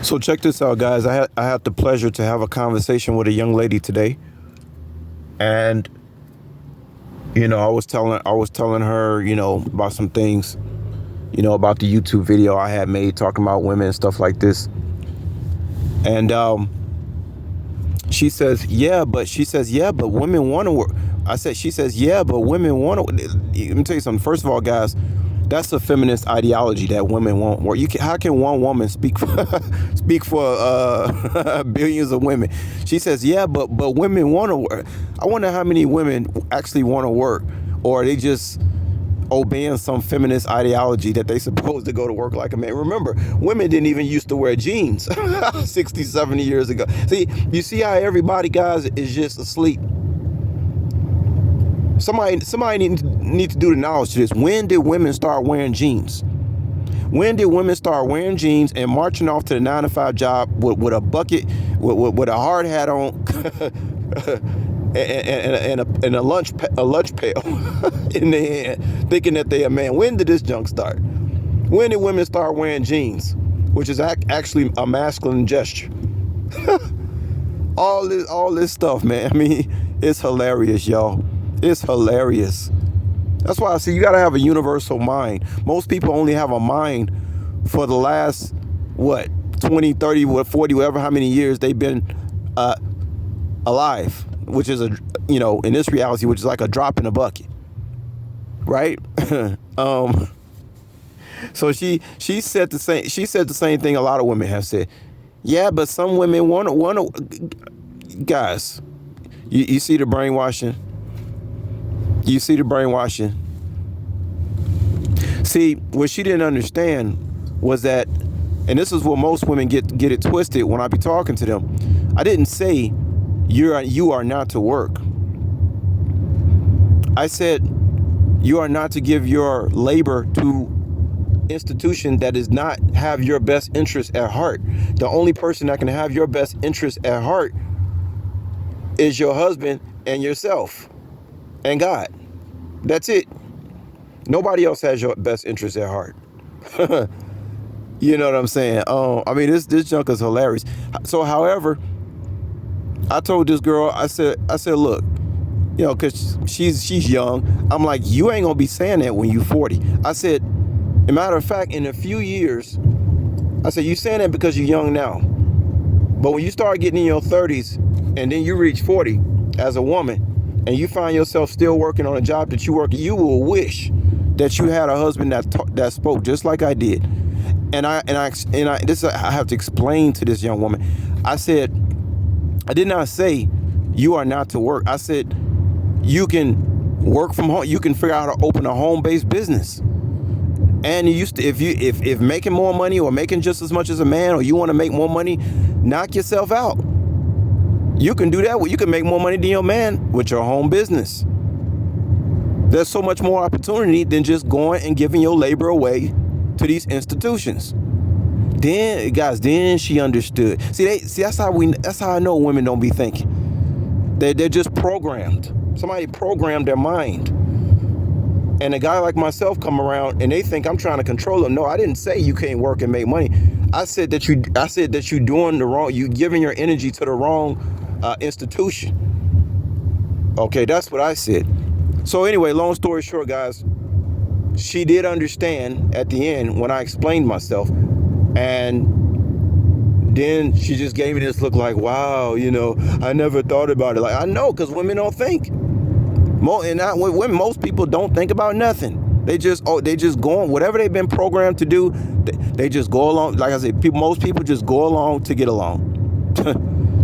So check this out, guys. I had the pleasure to have a conversation with a young lady today, and I was telling her, about some things, about the YouTube video I had made talking about women and stuff like this, and she says, yeah, but women want to work. She says, yeah, but women want to. Let me tell you something. First of all, guys, that's a feminist ideology that women won't work. How can one woman speak for speak for billions of women? She says, yeah, but women want to work. I wonder how many women actually want to work, or are they just obeying some feminist ideology that they supposed to go to work like a man. Remember, women didn't even used to wear jeans 60, 70 years ago. You see how everybody, guys, is just asleep. Somebody need to do the knowledge to this. When did women start wearing jeans? When did women start wearing jeans and marching off to the 9 to 5 job with a bucket, with a hard hat on, and a lunch pail in their hand, thinking that they a man? When did this junk start? When did women start wearing jeans, which is actually a masculine gesture? all this stuff, man. I mean, it's hilarious, y'all. It's hilarious. That's why I say you got to have a universal mind. Most people only have a mind for the last, 20, 30, 40, whatever, how many years they've been alive, which is in this reality, which is like a drop in a bucket, right? So she said the same thing a lot of women have said. Yeah, but some women want to. Guys, you see the brainwashing. You see the brainwashing. See, what she didn't understand was that, and this is what most women get it twisted when I be talking to them. I didn't say you are not to work. I said you are not to give your labor to institution that does not have your best interest at heart. The only person that can have your best interest at heart is your husband and yourself and God. That's it. Nobody else has your best interest at heart. You know what I'm saying? I mean, this junk is hilarious. So, however, I told this girl, I said, look, because she's young. I'm like, you ain't gonna be saying that when you 40. I said, as a matter of fact, in a few years, I said, you saying that because you're young now, but when you start getting in your 30s and then you reach 40 as a woman, and you find yourself still working on a job that you work, you will wish that you had a husband that spoke just like I did. And I have to explain to this young woman. I said, I did not say you are not to work. I said you can work from home. You can figure out how to open a home-based business. And if making more money or making just as much as a man, or you want to make more money, knock yourself out. You can do that. You can make more money than your man with your home business. There's so much more opportunity than just going and giving your labor away to these institutions. Then she understood. See, that's how I know women don't be thinking. They're just programmed. Somebody programmed their mind. And a guy like myself come around and they think I'm trying to control them. No, I didn't say you can't work and make money. I said that you doing the wrong. You giving your energy to the wrong institution. Okay, that's what I said. So anyway, long story short, guys, she did understand at the end when I explained myself, and then she just gave me this look like, wow, I never thought about it. Like, I know, because women don't think. Most people don't think about nothing. They just go on whatever they've been programmed to do. They just go along. Like I said, most people just go along to get along.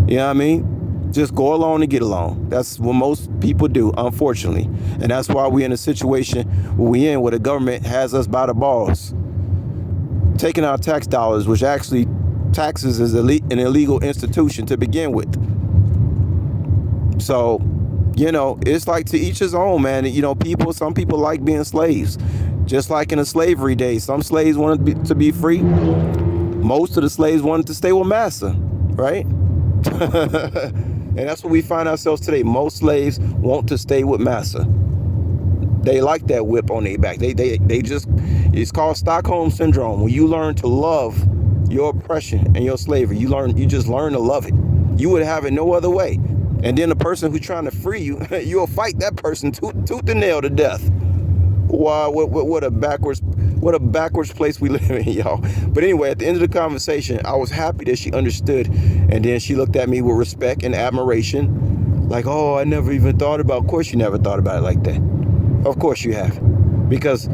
You know what I mean? Just go along to get along. That's what most people do, unfortunately. And that's why we're in a situation where the government has us by the balls, taking our tax dollars, which actually taxes is an illegal institution to begin with. So, it's like to each his own, man. Some people like being slaves. Just like in the slavery days, some slaves wanted to be free. Most of the slaves wanted to stay with master, right? And that's what we find ourselves today. Most slaves want to stay with master. They like that whip on their back. They just, it's called Stockholm Syndrome. When you learn to love your oppression and your slavery. You just learn to love it. You would have it no other way. And then the person who's trying to free you, you'll fight that person tooth and nail to death. Wow, what a backwards place we live in, y'all. But anyway, at the end of the conversation, I was happy that she understood. And then she looked at me with respect and admiration. Like, oh, I never even thought about. Of course you never thought about it like that. Of course you have. Because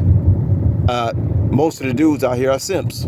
most of the dudes out here are simps.